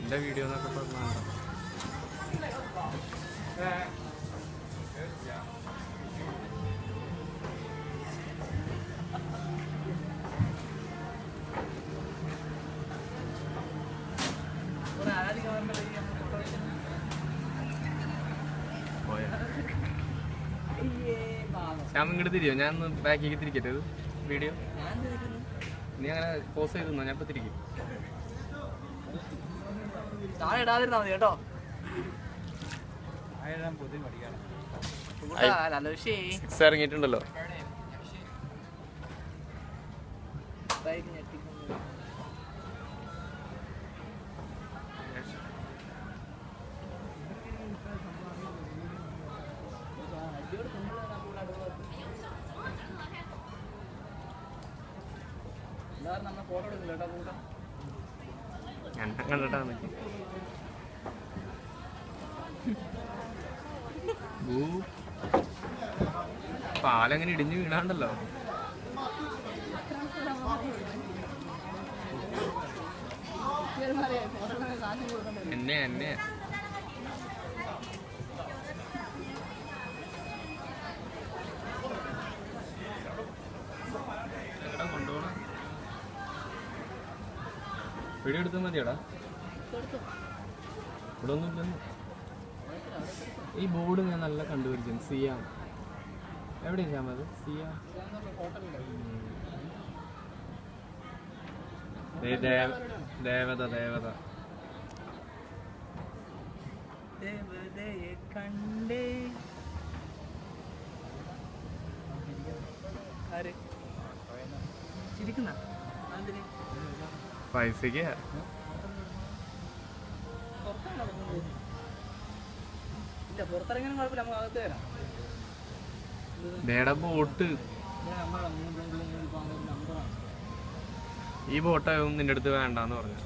എൻ്റെ വീഡിയോ എന്നൊക്കെ പറഞ്ഞാൽ ഞാൻ ഇങ്ങോട്ട് തിരിയോ? ഞാൻ ഒന്ന് ബാക്കിലേക്ക് തിരിക്കട്ടെ ഇത് വീഡിയോ. നീ അങ്ങനെ പോസ് ചെയ്ത് തന്നോ? ഞാൻ ഇപ്പം തിരിക്കും. ഇടാതിരുന്നാ മതി കേട്ടോ. ഇറങ്ങിയിട്ടുണ്ടല്ലോ. ഞാൻ കണ്ടിട്ടാണ് പാലങ്ങനെ ഇടിഞ്ഞു വീണാണ്ടല്ലോ. എന്നെ കൊണ്ടുപോകണം. വീഡിയോ എടുത്താൽ മതിയടാ. ഇവിടെ ഒന്നും ഇല്ലെന്ന്. ഈ ബോർഡ് ഞാൻ നല്ല കണ്ടുപിടിക്കും. സിയാം എവിടെയാണ് ശ്യാമത്? സിയാം ദേവത ദേവതയെ കണ്ടേ. ആര് ചിരിക്കുന്ന പൈസക്ക് ഇല്ല, പുറത്തിറങ്ങാനും കുഴപ്പമില്ല, നമുക്ക് അകത്ത് വരാം. ബോട്ട് ഈ ബോട്ടാവും നിന്റെ അടുത്ത് വേണ്ടെന്ന് പറഞ്ഞു.